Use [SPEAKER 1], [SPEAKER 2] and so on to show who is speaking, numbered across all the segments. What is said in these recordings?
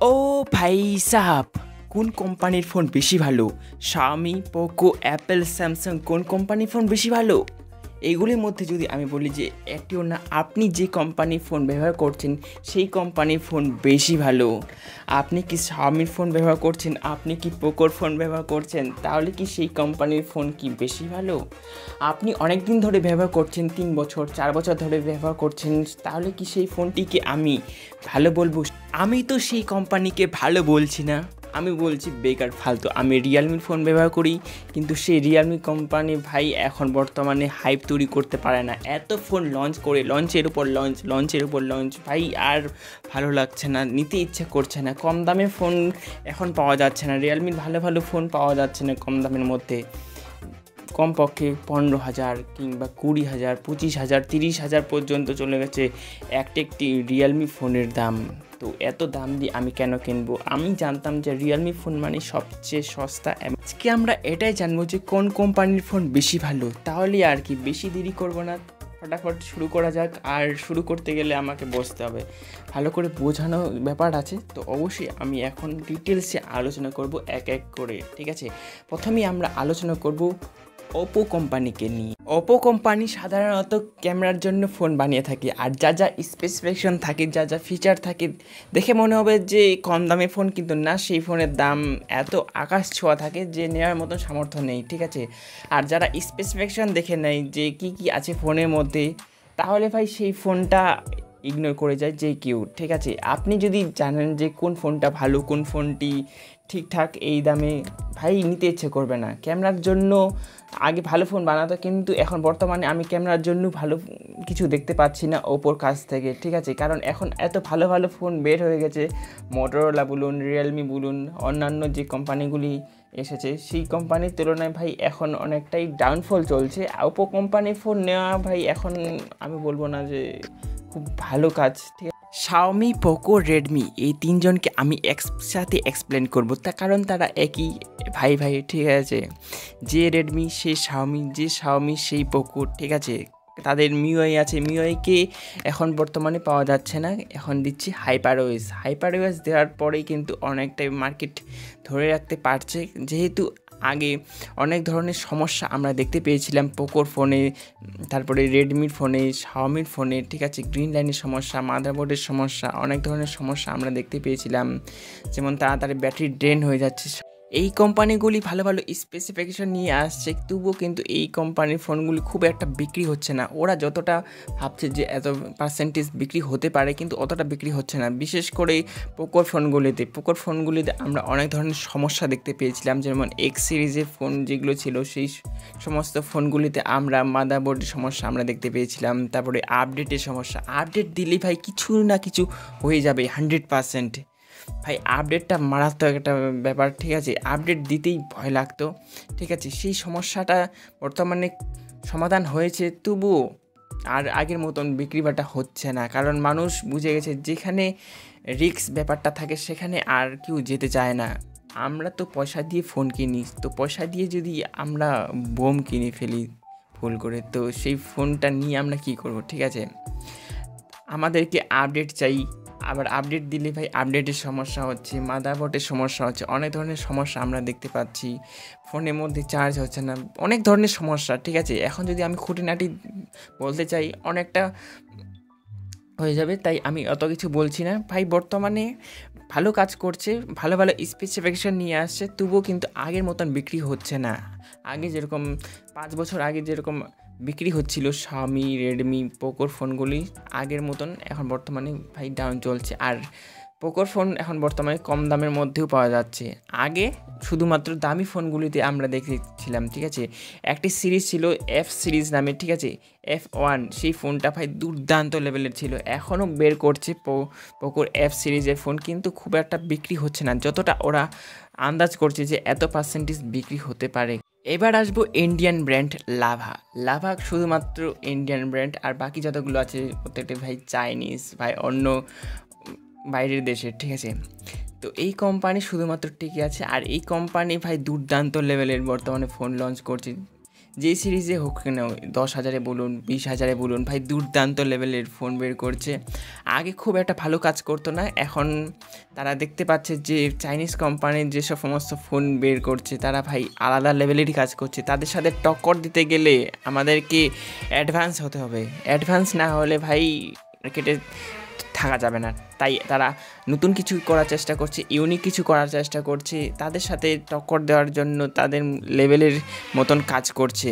[SPEAKER 1] ও ভাই সাহাব, কোন কোম্পানির ফোন বেশি ভালো? শাওমি, পোকো, অ্যাপেল, স্যামসাং কোন কোম্পানির ফোন বেশি ভালো? এইগুলির মধ্যে যদি আমি বলি যে একটিও না, আপনি যে কোম্পানির ফোন ব্যবহার করছেন সেই কোম্পানির ফোন বেশি ভালো। আপনি কি শাওমির ফোন ব্যবহার করছেন, আপনি কি পোকোর ফোন ব্যবহার করছেন, তাহলে কি সেই কোম্পানির ফোন কি বেশি ভালো? আপনি অনেক দিন ধরে ব্যবহার করছেন, 3 বছর 4 বছর ধরে ব্যবহার করছেন, তাহলে কি সেই ফোনটিকে আমি ভালো বলবো? আমি তো সেই কোম্পানিকে ভালো বলছি না, আমি বলছি বেকার ফালতু। আমি রিয়েলমির ফোন ব্যবহার করি, কিন্তু সেই রিয়েলমি কোম্পানি ভাই এখন বর্তমানে হাইপ তৈরি করতে পারে না। এত ফোন লঞ্চ করে লঞ্চের উপর লঞ্চ ভাই, আর ভালো লাগছে না, নিতে ইচ্ছে করছে না। কম দামে ফোন এখন পাওয়া যাচ্ছে না, রিয়েলমির ভালো ভালো ফোন পাওয়া যাচ্ছে না কম দামের মধ্যে। কমপক্ষে 15,000 কিংবা 20,000, 25,000, 30,000 পর্যন্ত চলে গেছে একটি রিয়েলমি ফোনের দাম। তো এত দাম দিয়ে আমি কেন কিনবো? আমি জানতাম যে রিয়েলমি ফোন মানে সবচেয়ে সস্তা। আজকে আমরা এটাই জানবো যে কোন কোম্পানির ফোন বেশি ভালো। তাহলে আর কি, বেশি দেরি করবো না, ফটাফট শুরু করা যাক। আর শুরু করতে গেলে আমাকে বসতে হবে, ভালো করে বোঝানো ব্যাপার আছে। তো অবশ্যই আমি এখন ডিটেলসে আলোচনা করব এক এক করে, ঠিক আছে? প্রথমেই আমরা আলোচনা করব ওপো কোম্পানিকে নিয়ে। ওপো কোম্পানি সাধারণত ক্যামেরার জন্য ফোন বানিয়ে থাকে, আর যা যা স্পেসিফিকেশন থাকে, যা যা ফিচার থাকে, দেখে মনে হবে যে কম দামে ফোন, কিন্তু না, সেই ফোনের দাম এত আকাশ ছোঁয়া থাকে যে নেওয়ার মতো সামর্থ্য নেই, ঠিক আছে? আর যারা স্পেসিফিকেশন দেখে নেয় যে কি কি আছে ফোনের মধ্যে, তাহলে ভাই সেই ফোনটা ইগনোর করে যায় যে কেউ, ঠিক আছে? আপনি যদি জানেন যে কোন ফোনটা ভালো, কোন ফোনটি ঠিকঠাক এই দামে, ভাই নিতে ইচ্ছে করবে না। ক্যামেরার জন্য আগে ভালো ফোন বানাতো, কিন্তু এখন বর্তমানে আমি ক্যামেরার জন্য ভালো কিছু দেখতে পাচ্ছি না ওপোর কাছ থেকে, ঠিক আছে? কারণ এখন এত ভালো ভালো ফোন বের হয়ে গেছে, মোটরোলা বলুন, রিয়েলমি বলুন, অন্যান্য যে কোম্পানিগুলি এসেছে সেই কোম্পানির তুলনায় ভাই এখন অনেকটাই ডাউনফল চলছে। ওপো কোম্পানির ফোন নেওয়া ভাই এখন আমি বলবো না যে খুব ভালো কাজ, ঠিক আছে? শাওমি, পোকো, রেডমি এই তিনজনকে আমি একসাথে এক্সপ্লেন করবো, তার কারণ তারা একই ভাই, ঠিক আছে? যে রেডমি সেই শাওমি, যে শাওমি সেই পোকো, ঠিক আছে? তাদের মিউআই আছে, মিউআইকে এখন বর্তমানে পাওয়া যাচ্ছে না, এখন দিচ্ছি হাইপারওয়েস দেওয়ার পরেই কিন্তু অনেকটাই মার্কেট ধরে রাখতে পারছে। যেহেতু আগে অনেক ধরনের সমস্যা আমরা দেখতে পেয়েছিলাম পোকোর ফোনে, তারপরে রেডমির ফোনে, শাওমির ফোনে, ঠিক আছে? গ্রিন লাইনের সমস্যা, মাদারবোর্ডের সমস্যা, অনেক ধরনের সমস্যা আমরা দেখতে পেয়েছিলাম, যেমন তাড়াতাড়ি ব্যাটারি ড্রেন হয়ে যাচ্ছে। এই কোম্পানিগুলি ভালো ভালো স্পেসিফিকেশন নিয়ে আসছে, তবুও কিন্তু এই কোম্পানির ফোনগুলি খুব একটা বিক্রি হচ্ছে না। ওরা যতটা ভাবছে যে এত পার্সেন্টেজ বিক্রি হতে পারে, কিন্তু অতটা বিক্রি হচ্ছে না। বিশেষ করে পোকোর ফোনগুলিতে আমরা অনেক ধরনের সমস্যা দেখতে পেয়েছিলাম, যেমন এক্স সিরিজের ফোন যেগুলো ছিল, সেই সমস্ত ফোনগুলিতে আমরা মাদারবোর্ডের সমস্যা আমরা দেখতে পেয়েছিলাম। তারপরে আপডেটের সমস্যা, আপডেট দিলেই ভাই কিছু না কিছু হয়ে যাবে 100%। ভাই আপডেটটা মারাত্মক একটা ব্যাপার, ঠিক আছে? আপডেট দিতেই ভয় লাগতো, ঠিক আছে? সেই সমস্যাটা বর্তমানে সমাধান হয়েছে, তবুও আর আগের মতন বিক্রি বাটা হচ্ছে না, কারণ মানুষ বুঝে গেছে যেখানে রিস্ক ব্যাপারটা থাকে সেখানে আর কেউ যেতে চায় না। আমরা তো পয়সা দিয়ে ফোন কিনি, তো পয়সা দিয়ে যদি আমরা বোম কিনে ফেলি ভুল করে, তো সেই ফোনটা নিয়ে আমরা কি করব, ঠিক আছে? আমাদেরকে আপডেট চাই, আবার আপডেট দিলে ভাই আপডেটের সমস্যা হচ্ছে, মাদারবোর্ডের সমস্যা হচ্ছে, অনেক ধরনের সমস্যা আমরা দেখতে পাচ্ছি। ফোনের মধ্যে চার্জ হচ্ছে না, অনেক ধরনের সমস্যা, ঠিক আছে? এখন যদি আমি খুঁটিনাটি বলতে চাই অনেকটা হয়ে যাবে, তাই আমি অত কিছু বলছি না। ভাই বর্তমানে ভালো কাজ করছে, ভালো ভালো স্পেসিফিকেশন নিয়ে আসছে, তবুও কিন্তু আগের মতন বিক্রি হচ্ছে না। আগে যেরকম 5 বছর আগে যেরকম বিক্রি হচ্ছিল শাওমি, রেডমি, পোকোর ফোনগুলি, আগের মতন এখন বর্তমানে ভাই ডাউন চলছে। আর পোকোর ফোন এখন বর্তমানে কম দামের মধ্যেও পাওয়া যাচ্ছে। আগে শুধুমাত্র দামি ফোনগুলিতে আমরা দেখেছিলাম, ঠিক আছে? একটি সিরিজ ছিল এফ সিরিজ নামে, ঠিক আছে? F1, সেই ফোনটা ভাই দুর্দান্ত লেভেলের ছিল। এখনও বের করছে পোকোর এফ সিরিজের ফোন, কিন্তু খুব একটা বিক্রি হচ্ছে না যতটা ওরা আন্দাজ করছে যে এত পার্সেন্টেজ বিক্রি হতে পারে। এবার আসবো ইন্ডিয়ান ব্র্যান্ড লাভা শুধুমাত্র ইন্ডিয়ান ব্র্যান্ড, আর বাকি যতগুলো আছে প্রত্যেকটা ভাই চাইনিজ, ভাই অন্য বাইরের দেশের, ঠিক আছে? তো এই কোম্পানি শুধুমাত্র টিকে আছে, আর এই কোম্পানি ভাই দুর্দান্ত লেভেলের বর্তমানে ফোন লঞ্চ করছে। যেই সিরিজে হোক কেন, 10,000-এ বলুন, 20,000-এ বলুন, ভাই দুর্দান্ত লেভেলের ফোন বের করছে। আগে খুব একটা ভালো কাজ করতো না, এখন তারা দেখতে পাচ্ছে যে চাইনিজ কোম্পানির যেসব সমস্ত ফোন বের করছে তারা ভাই আলাদা লেভেলেরই কাজ করছে। তাদের সাথে টক্কর দিতে গেলে আমাদেরকে অ্যাডভান্স হতে হবে, অ্যাডভান্স না হলে ভাই মার্কেটে থাকা যাবে না। তাই তারা নতুন কিছু করার চেষ্টা করছে, ইউনিক কিছু করার চেষ্টা করছে, তাদের সাথে টক্কর দেওয়ার জন্য তাদের লেভেলের মতন কাজ করছে।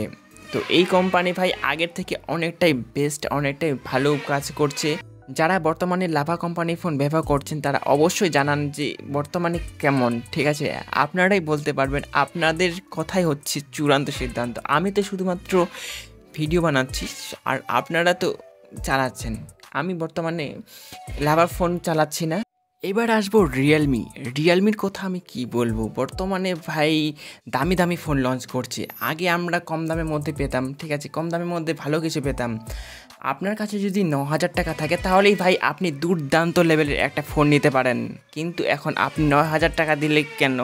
[SPEAKER 1] তো এই কোম্পানি ভাই আগের থেকে অনেকটাই বেস্ট, অনেকটাই ভালো কাজ করছে। যারা বর্তমানে লাভা কোম্পানির ফোন ব্যবহার করছেন তারা অবশ্যই জানান যে বর্তমানে কেমন, ঠিক আছে? আপনারাই বলতে পারবেন, আপনাদের কথাই হচ্ছে চূড়ান্ত সিদ্ধান্ত। আমি তো শুধুমাত্র ভিডিও বানাচ্ছি আর আপনারা তো চালাচ্ছেন। আমি বর্তমানে লাভা ফোন চালাচ্ছি না। এবার আসবো রিয়েলমির কথা আমি কি বলবো। বর্তমানে ভাই দামি দামি ফোন লঞ্চ করছে। আগে আমরা কম দামের মধ্যে পেতাম, ঠিক আছে, কম দামের মধ্যে ভালো কিছু পেতাম। আপনার কাছে যদি 9,000 টাকা থাকে তাহলেই ভাই আপনি দুর্দান্ত লেভেলের একটা ফোন নিতে পারেন। কিন্তু এখন আপনি 9,000 টাকা দিলে কেন,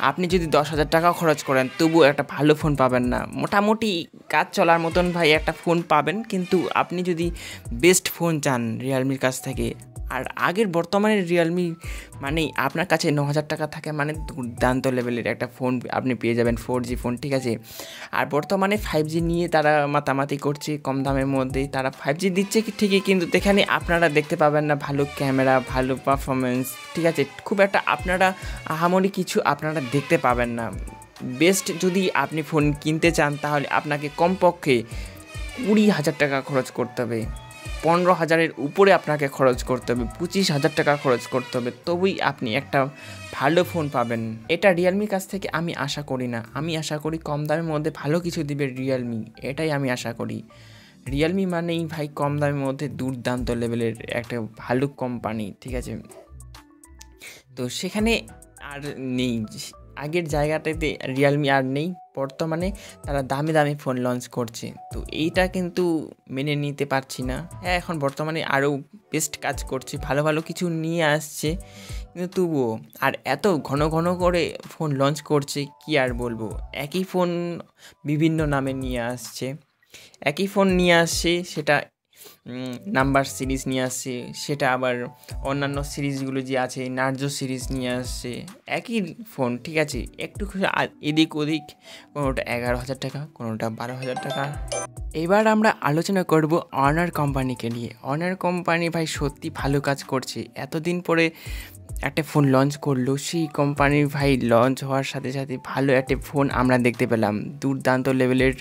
[SPEAKER 1] আপনি যদি 10,000 টাকাও খরচ করেন তবুও একটা ভালো ফোন পাবেন না। মোটামুটি কাজ চলার মতন ভাই একটা ফোন পাবেন, কিন্তু আপনি যদি বেস্ট ফোন চান রিয়েলমির কাছ থেকে। আর আগের বর্তমানে রিয়েলমি মানে আপনার কাছে 9,000 টাকা থাকে মানে দুর্দান্ত লেভেলের একটা ফোন আপনি পেয়ে যাবেন, 4G ফোন, ঠিক আছে। আর বর্তমানে 5G নিয়ে তারা মাতামাতি করছে, কম দামের মধ্যেই তারা 5G দিচ্ছে ঠিকই, কিন্তু এখানে আপনারা দেখতে পাবেন না ভালো ক্যামেরা, ভালো পারফরমেন্স, ঠিক আছে। খুব একটা আপনারা আহামরি কিছু আপনারা দেখতে পাবেন না। বেস্ট যদি আপনি ফোন কিনতে চান তাহলে আপনাকে কমপক্ষে 20,000 টাকা খরচ করতে হবে, 15,000-এর উপরে আপনাকে খরচ করতে হবে, 25,000 টাকা খরচ করতে হবে, তবেই আপনি একটা ভালো ফোন পাবেন। এটা রিয়েলমির কাছ থেকে আমি আশা করি না। আমি আশা করি কম দামের মধ্যে ভালো কিছু দিবে রিয়েলমি, এটাই আমি আশা করি। রিয়েলমি মানেই ভাই কম দামের মধ্যে দুর্দান্ত লেভেলের একটা ভালো কোম্পানি, ঠিক আছে। তো সেখানে আর নেই, আগের জায়গাটাতে রিয়েলমি আর নেই। বর্তমানে তারা দামি দামি ফোন লঞ্চ করছে, তো এইটা কিন্তু মেনে নিতে পারছি না। হ্যাঁ, এখন বর্তমানে আরও বেস্ট কাজ করছে, ভালো ভালো কিছু নিয়ে আসছে, কিন্তু তবুও আর এত ঘন ঘন করে ফোন লঞ্চ করছে কি আর বলবো। একই ফোন বিভিন্ন নামে নিয়ে আসছে, একই ফোন নিয়ে আসছে, সেটা নাম্বার সিরিজ নিয়ে আসছে, সেটা আবার অন্যান্য সিরিজগুলো যে আছে নার্জো সিরিজ নিয়ে আসছে। একই ফোন, ঠিক আছে, একটু এদিক ওদিক, কোনোটা 11,000 টাকা, কোনোটা 12,000 টাকা। এবার আমরা আলোচনা করব অনার কোম্পানিকে নিয়ে। অনার কোম্পানি ভাই সত্যি ভালো কাজ করছে। এতদিন পরে একটা ফোন লঞ্চ করলো, সেই কোম্পানির ভাই লঞ্চ হওয়ার সাথে সাথে ভালো একটা ফোন আমরা দেখতে পেলাম, দুর্দান্ত লেভেলের।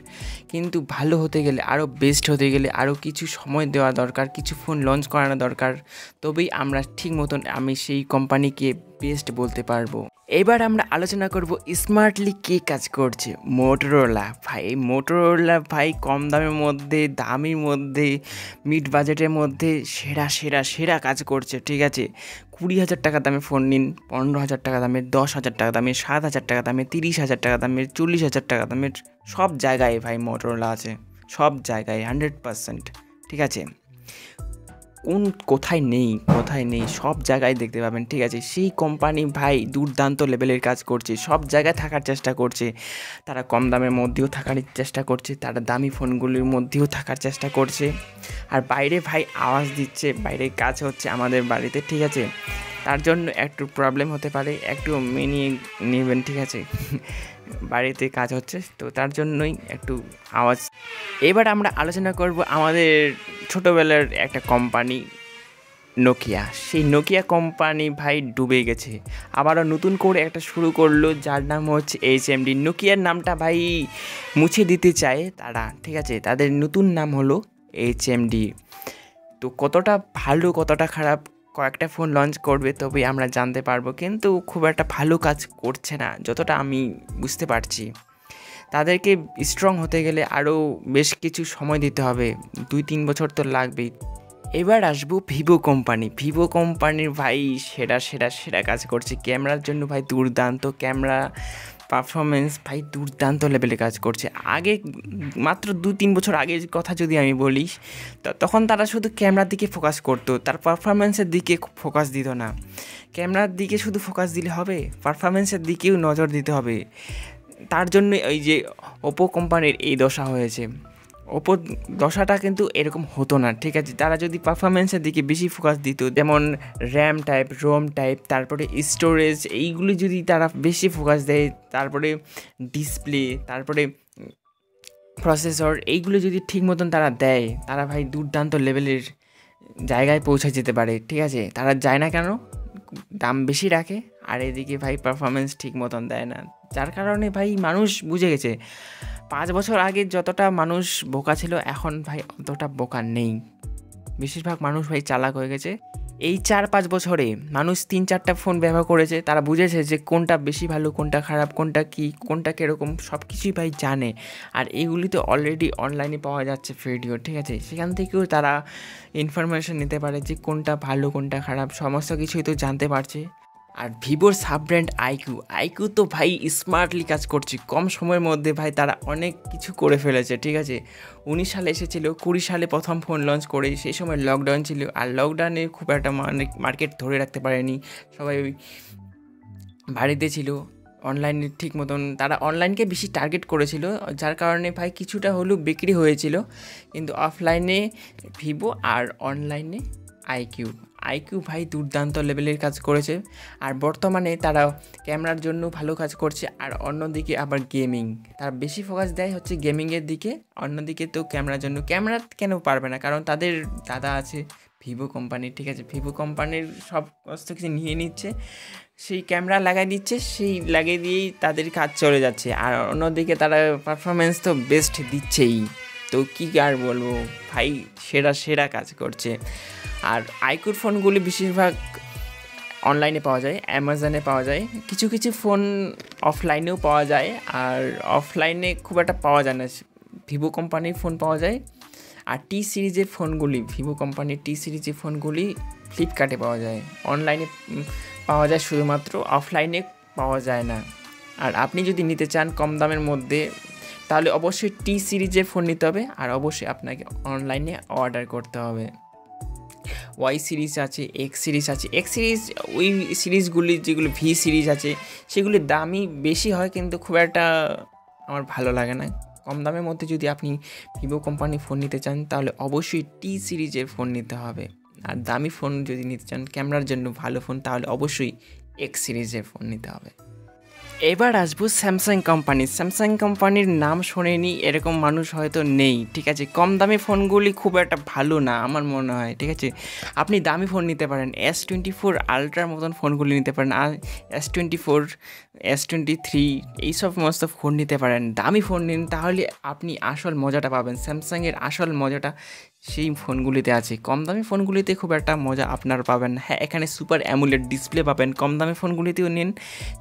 [SPEAKER 1] কিন্তু ভালো হতে গেলে, আরও বেস্ট হতে গেলে আরও কিছু সময় দেওয়া দরকার, কিছু ফোন লঞ্চ করানো দরকার, তবেই আমরা ঠিক মতন আমি সেই কোম্পানিকে বেস্ট বলতে পারবো। এবার আমরা আলোচনা করব স্মার্টলি কে কাজ করছে। মোটরোলা ভাই কম দামের মধ্যে, দামির মধ্যে, মিড বাজেটের মধ্যে সেরা সেরা সেরা কাজ করছে, ঠিক আছে। 20,000 টাকা দামে ফোন নিন, 15,000 টাকা দামের, 10,000 টাকা দামের, 7,000 টাকা দামের, 30,000 টাকা দামের, 40,000 টাকা দামের, সব জায়গায় ভাই মোটরোলা আছে, সব জায়গায় 100%, ঠিক আছে। কোথায় নেই সব জায়গায় দেখতে পাবেন, ঠিক আছে। সেই কোম্পানি ভাই দুর্দান্ত লেভেলের কাজ করছে, সব জায়গায় থাকার চেষ্টা করছে। তারা কম দামের মধ্যেও থাকার চেষ্টা করছে, তারা দামি ফোনগুলির মধ্যেও থাকার চেষ্টা করছে। আর বাইরে ভাই আওয়াজ দিচ্ছে, বাইরে কাজ হচ্ছে আমাদের বাড়িতে, ঠিক আছে। তার জন্য একটু প্রবলেম হতে পারে, একটু মেনে নেবেন, ঠিক আছে। বাড়িতে কাজ হচ্ছে তো তার জন্যই একটু আওয়াজ। এবার আমরা আলোচনা করব আমাদের ছোটোবেলার একটা কোম্পানি নোকিয়া। সেই নোকিয়া কোম্পানি ভাই ডুবে গেছে, আবারও নতুন করে একটা শুরু করলো যার নাম হচ্ছে HMD। নোকিয়ার নামটা ভাই মুছে দিতে চায় তারা, ঠিক আছে। তাদের নতুন নাম হলো HMD। তো কতটা ভালো কতটা খারাপ কয়েকটা ফোন লঞ্চ করবে তবেই আমরা জানতে পারবো, কিন্তু খুব একটা ভালো কাজ করছে না যতটা আমি বুঝতে পারছি। তাদেরকে স্ট্রং হতে গেলে আরও বেশ কিছু সময় দিতে হবে, 2-3 বছর তো লাগবেই। এবার আসবো ভিভো কোম্পানির ভাই সেরা সেরা সেরা কাজ করছে। ক্যামেরার জন্য ভাই দুর্দান্ত ক্যামেরা পারফরমেন্স, ভাই দুর্দান্ত লেভেলে কাজ করছে। আগে মাত্র 2-3 বছর আগের কথা যদি আমি বলি, তখন তারা শুধু ক্যামেরার দিকে ফোকাস করতো, তার পারফরমেন্সের দিকে ফোকাস দিত না। ক্যামেরার দিকে শুধু ফোকাস দিলে হবে, পারফরমেন্সের দিকেও নজর দিতে হবে। তার জন্য এই যে ওপো কোম্পানির এই দশা হয়েছে। ওপো দশাটা কিন্তু এরকম হতো না, ঠিক আছে। তারা যদি পারফরমেন্সের দিকে বেশি ফোকাস দিত, যেমন র্যাম টাইপ, রোম টাইপ, তারপরে স্টোরেজ, এইগুলি যদি তারা বেশি ফোকাস দেয়, তারপরে ডিসপ্লে, তারপরে প্রসেসর, এইগুলো যদি ঠিক মতন তারা দেয়, তারা ভাই দুর্দান্ত লেভেলের জায়গায় পৌঁছে যেতে পারে, ঠিক আছে। তারা যায় না কেন? দাম বেশি রাখে আর এদিকে ভাই পারফরমেন্স ঠিক মতন দেয় না, যার কারণে ভাই মানুষ বুঝে গেছে 5 বছর আগে যতটা মানুষ বোকা ছিল এখন ভাই অতটা বোকা নেই। বেশিরভাগ মানুষ ভাই চালাক হয়ে গেছে। এই 4-5 বছরে মানুষ 3-4টা ফোন ব্যবহার করেছে, তারা বুঝেছে যে কোনটা বেশি ভালো, কোনটা খারাপ, কোনটা কী, কোনটা কীরকম, সব কিছুই ভাই জানে। আর এইগুলি তো অলরেডি অনলাইনে পাওয়া যাচ্ছে ভিডিও, ঠিক আছে। সেখান থেকেও তারা ইনফরমেশন নিতে পারে যে কোনটা ভালো, কোনটা খারাপ, সমস্ত কিছুই তো জানতে পারছে। আর ভিভোর সাব ব্র্যান্ড আইকিউ তো ভাই স্মার্টলি কাজ করছে, কম সময়ের মধ্যে ভাই তারা অনেক কিছু করে ফেলেছে, ঠিক আছে। 19 সালে এসেছিল, 20 সালে প্রথম ফোন লঞ্চ করে, সেই সময় লকডাউন ছিল, আর লকডাউনে খুব একটা মার্কেট ধরে রাখতে পারেনি, সবাই বাড়িতে ছিল, অনলাইনে ঠিক মতন তারা অনলাইনকে বেশি টার্গেট করেছিল, যার কারণে ভাই কিছুটা হলেও বিক্রি হয়েছিল। কিন্তু অফলাইনে ভিভো আর অনলাইনে আইকিউ ভাই দুর্দান্ত লেভেলের কাজ করেছে। আর বর্তমানে তারা ক্যামেরার জন্য ভালো কাজ করছে, আর অন্যদিকে আবার গেমিং, তারা বেশি ফোকাস দেয় হচ্ছে গেমিংয়ের দিকে। অন্যদিকে তো ক্যামেরার জন্য, ক্যামেরা কেন পারবে না, কারণ তাদের দাদা আছে ভিভো কোম্পানির, ঠিক আছে। ভিভো কোম্পানির সমস্ত কিছু নিয়ে নিচ্ছে, সেই ক্যামেরা লাগাই দিচ্ছে, সেই লাগিয়ে দিয়েই তাদের কাজ চলে যাচ্ছে। আর অন্যদিকে তারা পারফরমেন্স তো বেস্ট দিচ্ছেই, তো কী আর বলবো ভাই, সেরা কাজ করছে। আর আইকিউর ফোনগুলি বেশিরভাগ অনলাইনে পাওয়া যায়, অ্যামাজনে পাওয়া যায়, কিছু কিছু ফোন অফলাইনেও পাওয়া যায়, আর অফলাইনে খুব একটা পাওয়া যায় না। ভিভো কোম্পানির ফোন পাওয়া যায়, আর টি সিরিজের ফোনগুলি, ভিভো কোম্পানির টি সিরিজের ফোনগুলি ফ্লিপকার্টে পাওয়া যায়, অনলাইনে পাওয়া যায় শুধুমাত্র, অফলাইনে পাওয়া যায় না। আর আপনি যদি নিতে চান কম দামের মধ্যে, তাহলে অবশ্যই টি সিরিজের ফোন নিতে হবে, আর অবশ্যই আপনাকে অনলাইনে অর্ডার করতে হবে। ওয়াই সিরিজ আছে, এক্স সিরিজ আছে। এক্স সিরিজ ওই সিরিজগুলি যেগুলো ভি সিরিজ আছে সেগুলির দামই বেশি হয়, কিন্তু খুব একটা আমার ভালো লাগে না। কম দামের মধ্যে যদি আপনি ভিভো কোম্পানির ফোন নিতে চান তাহলে অবশ্যই টি সিরিজের ফোন নিতে হবে। আর দামি ফোন যদি নিতে চান, ক্যামেরার জন্য ভালো ফোন, তাহলে অবশ্যই এক্স সিরিজের ফোন নিতে হবে। এবার আসবো স্যামসাং কোম্পানির নাম শোনেনি এরকম মানুষ হয়তো নেই, ঠিক আছে। কম দামি ফোনগুলি খুব একটা ভালো না আমার মনে হয়, ঠিক আছে। আপনি দামি ফোন নিতে পারেন, S24 আলট্রার মতন ফোনগুলি নিতে পারেন, আর S24, S23 এইসব সমস্ত ফোন নিতে পারেন। দামি ফোন নিন, তাহলে আপনি আসল মজাটা পাবেন। স্যামসাংয়ের আসল মজাটা সেই ফোনগুলিতে আছে, কম দামি ফোনগুলিতে খুব একটা মজা আপনারা পাবেন। হ্যাঁ, এখানে সুপার অ্যামুলেট ডিসপ্লে পাবেন, কম দামি ফোনগুলিতেও নিন,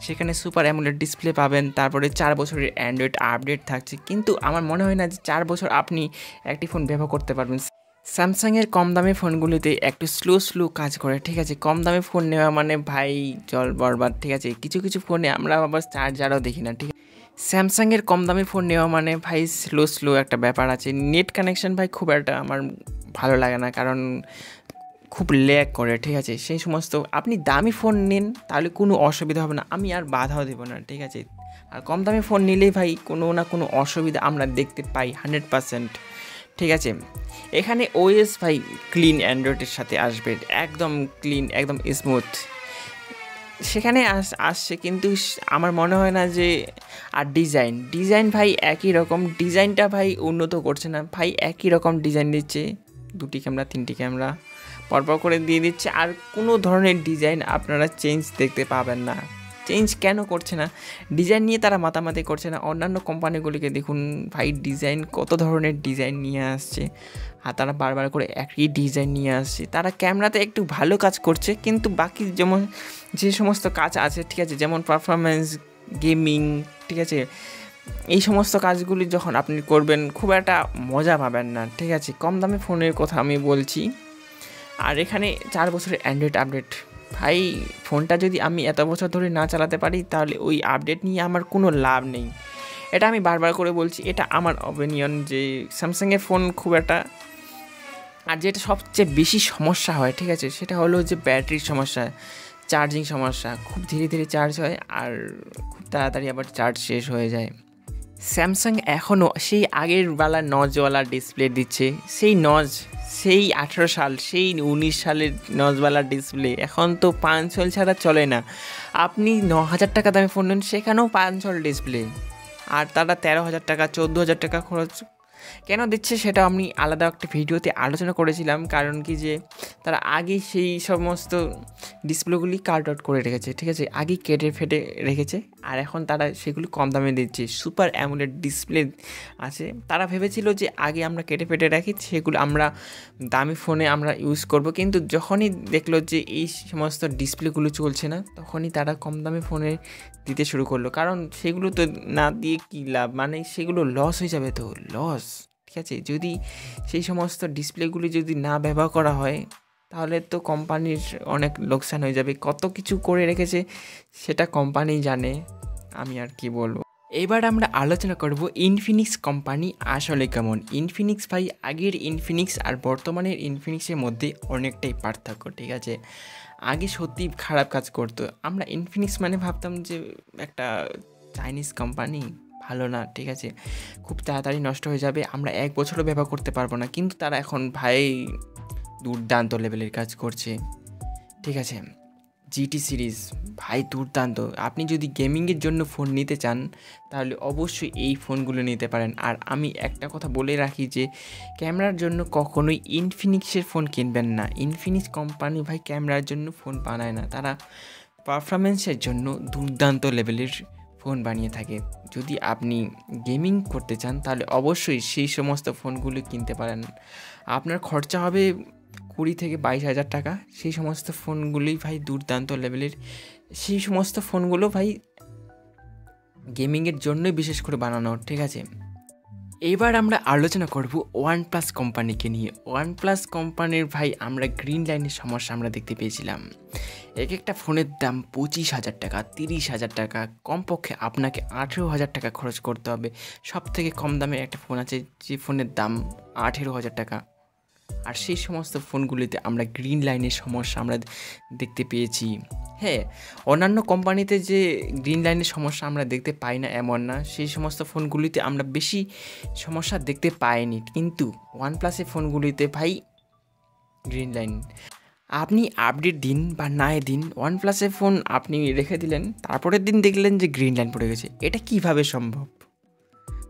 [SPEAKER 1] সেখানে সুপার অ্যামুলেট ডিসপ্লে পাবেন। তারপরে 4 বছরের অ্যান্ড্রয়েড আপডেট থাকছে, কিন্তু আমার মনে হয় না যে 4 বছর আপনি একটি ফোন ব্যবহার করতে পারবেন। স্যামসাংয়ের কম দামি ফোনগুলিতে একটু স্লো কাজ করে, ঠিক আছে। কম দামি ফোন নেওয়া মানে ভাই জল বরবাদ, ঠিক আছে। কিছু কিছু ফোনে আমরা আবার চার্জারও দেখি না, ঠিক আছে। স্যামসাংয়ের কম দামি ফোন নেওয়া মানে ভাই স্লো একটা ব্যাপার আছে। নেট কানেকশান ভাই খুব একটা আমার ভালো লাগে না, কারণ খুব ল্যাগ করে, ঠিক আছে। সেই সমস্ত আপনি দামি ফোন নিন, তাহলে কোনো অসুবিধা হবে না, আমি আর বাধাও দেবো না, ঠিক আছে। আর কম দামি ফোন নিলেই ভাই কোনো না কোনো অসুবিধা আমরা দেখতে পাই 100%, ঠিক আছে। এখানে ওএস ভাই ক্লিন অ্যান্ড্রয়েডের সাথে আসবে, একদম ক্লিন, একদম স্মুথ সেখানে আসছে, কিন্তু আমার মনে হয় না যে। আর ডিজাইন ভাই একই রকম, ডিজাইনটা ভাই উন্নত করছে না ভাই, একই রকম ডিজাইন দিচ্ছে, 2টি ক্যামেরা 3টি ক্যামেরা পরপর করে দিয়ে দিচ্ছে, আর কোনো ধরনের ডিজাইন আপনারা চেঞ্জ দেখতে পাবেন না। চেঞ্জ কেন করছে না? ডিজাইন নিয়ে তারা মাতামাতি করছে না। অন্যান্য কোম্পানিগুলিকে দেখুন ভাই, ডিজাইন কত ধরনের ডিজাইন নিয়ে আসছে, আর তারা বারবার করে একই ডিজাইন নিয়ে আসছে। তারা ক্যামেরাতে একটু ভালো কাজ করছে, কিন্তু বাকি যেমন যে সমস্ত কাজ আছে, ঠিক আছে, যেমন পারফরমেন্স, গেমিং, ঠিক আছে, এই সমস্ত কাজগুলি যখন আপনি করবেন খুব একটা মজা পাবেন না, ঠিক আছে। কম দামে ফোনের কথা আমি বলছি। আর এখানে 4 বছরের অ্যান্ড্রয়েড আপডেট, ভাই ফোনটা যদি আমি এত বছর ধরে না চালাতে পারি তাহলে ওই আপডেট নিয়ে আমার কোনো লাভ নেই। এটা আমি বারবার করে বলছি, এটা আমার অপিনিয়ন যে স্যামসাংয়ের ফোন খুব একটা। আর যেটা সবচেয়ে বেশি সমস্যা হয়, ঠিক আছে, সেটা হলো যে ব্যাটারির সমস্যা, চার্জিং সমস্যা, খুব ধীরে ধীরে চার্জ হয় আর খুব তাড়াতাড়ি আবার চার্জ শেষ হয়ে যায়। স্যামসাং এখনও সেই আগের বেলা নজওয়ালা ডিসপ্লে দিচ্ছে, সেই 18 সাল, সেই 19 সালের নজওয়ালা ডিসপ্লে। এখন তো 5 ছল ছাড়া চলে না। আপনি 9,000 টাকা দামে ফোন নেন, সেখানেও 5 ছল ডিসপ্লে, আর তারা 13,000 টাকা 14,000 টাকা খরচ কেন দিচ্ছে সেটা আমি আলাদা একটা ভিডিওতে আলোচনা করেছিলাম। কারণ কি যে তারা আগে সেই সমস্ত ডিসপ্লেগুলি কাট আউট করে রেখেছে, ঠিক আছে, আগে কেটে ফেটে রেখেছে, আর এখন তারা সেগুলি কম দামে দিচ্ছে। সুপার অ্যামোলেড ডিসপ্লে আছে, তারা ভেবেছিল যে আগে আমরা কেটে ফেটে রাখি, সেগুলো আমরা দামি ফোনে আমরা ইউজ করব, কিন্তু যখনই দেখলো যে এই সমস্ত ডিসপ্লেগুলো চলছে না, তখনই তারা কম দামি ফোনে দিতে শুরু করলো। কারণ সেগুলো তো না দিয়ে কী লাভ, মানে সেগুলো লস হয়ে যাবে, তো লস, ঠিক আছে। যদি সেই সমস্ত ডিসপ্লেগুলি যদি না ব্যবহার করা হয়, তাহলে তো কোম্পানির অনেক লোকসান হয়ে যাবে। কত কিছু করে রেখেছে সেটা কোম্পানি জানে, আমি আর কি বলবো। এবার আমরা আলোচনা করব ইনফিনিক্স কোম্পানি আসলে কেমন। ইনফিনিক্স ভাই, আগের ইনফিনিক্স আর বর্তমানের ইনফিনিক্সের মধ্যে অনেকটাই পার্থক্য, ঠিক আছে। আগে সত্যি খারাপ কাজ করতো, আমরা ইনফিনিক্স মানে ভাবতাম যে একটা চাইনিজ কোম্পানি, ভালো না, ঠিক আছে, খুব তাড়াতাড়ি নষ্ট হয়ে যাবে, আমরা 1 বছরও ব্যবহার করতে পারবো না। কিন্তু তারা এখন ভাই দুর্দান্ত লেভেলের কাজ করছে, ঠিক আছে। জিটি সিরিজ ভাই দুর্দান্ত। আপনি যদি গেমিংয়ের জন্য ফোন নিতে চান, তাহলে অবশ্যই এই ফোনগুলো নিতে পারেন। আর আমি একটা কথা বলে রাখি যে ক্যামেরার জন্য কখনোই ইনফিনিক্সের ফোন কিনবেন না। ইনফিনিক্স কোম্পানি ভাই ক্যামেরার জন্য ফোন বানায় না, তারা পারফরমেন্সের জন্য দুর্দান্ত লেভেলের ফোন বানিয়ে থাকে। যদি আপনি গেমিং করতে চান, তাহলে অবশ্যই সেই সমস্ত ফোনগুলো কিনতে পারেন। আপনার খরচা হবে 20 থেকে 22,000 টাকা। সেই সমস্ত ফোনগুলোই ভাই দুর্দান্ত লেভেলের, সেই সমস্ত ফোনগুলো ভাই গেমিংয়ের জন্যই বিশেষ করে বানানো, ঠিক আছে। এবার আমরা আলোচনা করব ওয়ানপ্লাস কোম্পানিকে নিয়ে। ওয়ানপ্লাস কোম্পানির ভাই আমরা গ্রিন লাইনের সমস্যা আমরা দেখতে পেয়েছিলাম। এক একটা ফোনের দাম 25,000 টাকা, 30,000 টাকা, কমপক্ষে আপনাকে 18,000 টাকা খরচ করতে হবে। সব থেকে কম দামের একটা ফোন আছে, যে ফোনের দাম 18,000 টাকা। আর সেই সমস্ত ফোনগুলিতে আমরা গ্রিন লাইনের সমস্যা আমরা দেখতে পেয়েছি। হ্যাঁ, অন্যান্য কোম্পানিতে যে গ্রিন লাইনের সমস্যা আমরা দেখতে পাই না এমন না, সেই সমস্ত ফোনগুলিতে আমরা বেশি সমস্যা দেখতে পাইনি, কিন্তু ওয়ানপ্লাসের ফোনগুলিতে ভাই গ্রিন লাইন। আপনি আপডেট দিন বা নাই দিন, ওয়ানপ্লাসের ফোন আপনি রেখে দিলেন, তারপরের দিন দেখলেন যে গ্রিন লাইন পড়ে গেছে। এটা কিভাবে সম্ভব?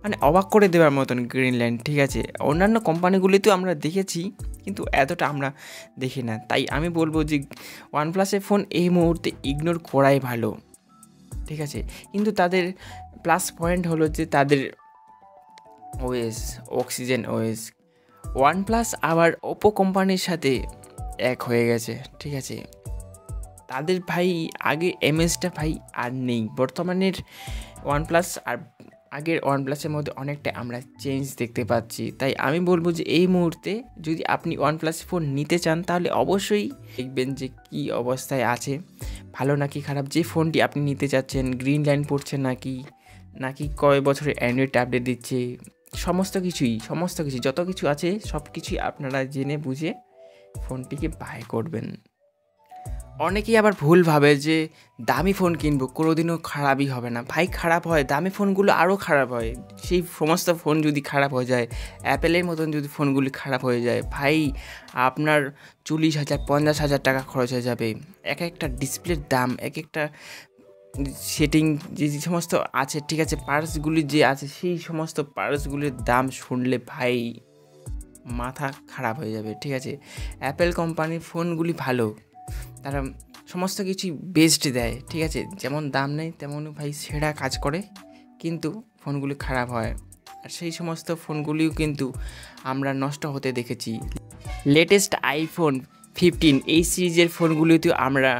[SPEAKER 1] মানে অবাক করে দেওয়ার মতন গ্রিন লাইন, ঠিক আছে। অন্যান্য কোম্পানিগুলিতেও আমরা দেখেছি, কিন্তু এতটা আমরা দেখি না। তাই আমি বলবো যে ওয়ানপ্লাসের ফোন এই মুহূর্তে ইগনোর করাই ভালো, ঠিক আছে। কিন্তু তাদের প্লাস পয়েন্ট হলো যে তাদের ওএস, অক্সিজেন ওএস। ওয়ানপ্লাস আবার ওপো কোম্পানির সাথে এক হয়ে গেছে, ঠিক আছে। তাদের ভাই আগে এমএসটা ভাই আর নেই। বর্তমানের ওয়ানপ্লাস আর আগের ওয়ানপ্লাসের মধ্যে অনেকটা আমরা চেঞ্জ দেখতে পাচ্ছি। তাই আমি বলবো যে এই মুহূর্তে যদি আপনি ওয়ানপ্লাস ফোন নিতে চান, তাহলে অবশ্যই দেখবেন যে কী অবস্থায় আছে, ভালো নাকি খারাপ। যে ফোনটি আপনি নিতে চাচ্ছেন, গ্রিন লাইন পড়ছে নাকি কয় বছরের অ্যান্ড্রয়েড আপডেট দিচ্ছে, সমস্ত কিছু যত কিছু আছে সব কিছুই আপনারা জেনে বুঝে ফোনটিকে বাই করবেন। অনেকেই আবার ভুল ভাবে যে দামি ফোন কিনবো, কোনোদিনও খারাপই হবে না। ভাই খারাপ হয়, দামি ফোনগুলো আরও খারাপ হয়। সেই সমস্ত ফোন যদি খারাপ হয়ে যায়, অ্যাপেলের মতন যদি ফোনগুলি খারাপ হয়ে যায়, ভাই আপনার 40,000 50,000 টাকা খরচ হয়ে যাবে। এক একটা ডিসপ্লের দাম, এক একটা সেটিং যে সমস্ত আছে, ঠিক আছে, পার্টসগুলি যে আছে, সেই সমস্ত পার্টসগুলির দাম শুনলে ভাই মাথা খারাপ হয়ে যাবে, ঠিক আছে। অ্যাপেল কোম্পানির ফোনগুলি ভালো, তারা সমস্ত কিছুই বেস্ট দেয়, ঠিক আছে। যেমন দাম নেই তেমনই ভাই সেরা কাজ করে, কিন্তু ফোনগুলি খারাপ হয়। আর সেই সমস্ত ফোনগুলিও কিন্তু আমরা নষ্ট হতে দেখেছি। লেটেস্ট আইফোন 15 এই সিরিজের ফোনগুলিতেও আমরা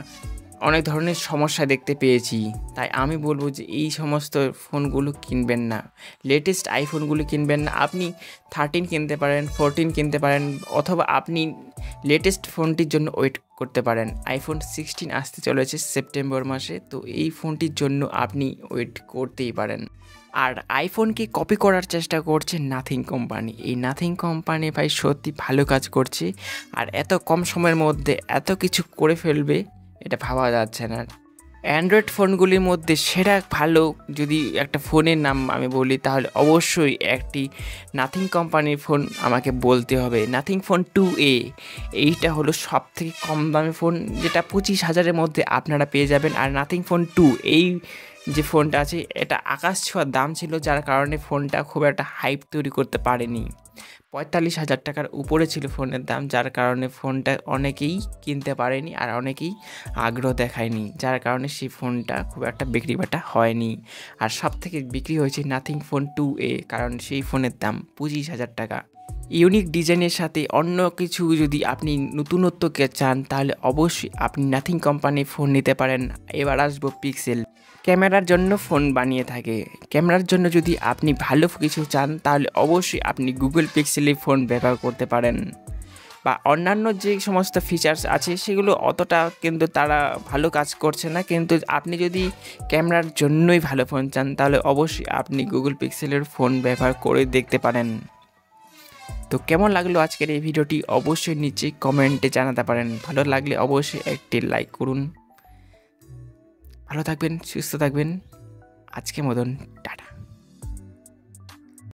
[SPEAKER 1] অনেক ধরনের সমস্যা দেখতে পেয়েছি। তাই আমি বলবো যে এই সমস্ত ফোনগুলো কিনবেন না, লেটেস্ট আইফোনগুলো কিনবেন না। আপনি 13 কিনতে পারেন, 14 কিনতে পারেন, অথবা আপনি লেটেস্ট ফোনটির জন্য ওয়েট করতে পারেন। আইফোন 16 আসতে চলেছে সেপ্টেম্বর মাসে, তো এই ফোনটির জন্য আপনি ওয়েট করতেই পারেন। আর আইফোনকে কপি করার চেষ্টা করছে নাথিং কোম্পানি। এই নাথিং কোম্পানি ভাই সত্যি ভালো কাজ করছে, আর এত কম সময়ের মধ্যে এত কিছু করে ফেলবে এটা ভাবা যাচ্ছে না। অ্যান্ড্রয়েড ফোনগুলির মধ্যে সেরা ভালো যদি একটা ফোনের নাম আমি বলি তাহলে অবশ্যই একটি নাথিং কোম্পানির ফোন আমাকে বলতে হবে। নাথিং ফোন 2A এইটা হলো সবথেকে কম দামি ফোন, যেটা 25,000-এর মধ্যে আপনারা পেয়ে যাবেন। আর নাথিং ফোন 2 এই যে ফোনটা আছে এটা আকাশ ছোঁয়ার দাম ছিল, যার কারণে ফোনটা খুব একটা হাইপ তৈরি করতে পারেনি। 45,000 টাকার উপরে ছিল ফোনের দাম, যার কারণে ফোনটা অনেকেই কিনতে পারেনি আর অনেকেই আগ্রহ দেখায়নি, যার কারণে সেই ফোনটা খুব একটা বিক্রি বাটা হয়নি। আর সব থেকে বিক্রি হয়েছে নাথিং ফোন 2A, কারণ সেই ফোনের দাম 25,000 টাকা। ইউনিক ডিজাইনের সাথে অন্য কিছু যদি আপনি নতুনত্বকে চান তাহলে অবশ্যই আপনি নাথিং কোম্পানির ফোন নিতে পারেন। এবার আসবো পিক্সেল। ক্যামেরার জন্য ফোন বানিয়ে থাকে, ক্যামেরার জন্য যদি আপনি ভালো কিছু চান তাহলে অবশ্যই আপনি গুগল পিক্সেলের ফোন ব্যবহার করতে পারেন। বা অন্যান্য যে সমস্ত ফিচার্স আছে সেগুলো অতটা কিন্তু তারা ভালো কাজ করছে না, কিন্তু আপনি যদি ক্যামেরার জন্যই ভালো ফোন চান তাহলে অবশ্যই আপনি গুগল পিক্সেলের ফোন ব্যবহার করে দেখতে পারেন। তো কেমন লাগলো আজকের এই ভিডিওটি অবশ্যই নিচে কমেন্টে জানাতে পারেন। ভালো লাগলে অবশ্যই একটি লাইক করুন। ভালো থাকবেন, সুস্থ থাকবেন। আজকের মতন টাটা।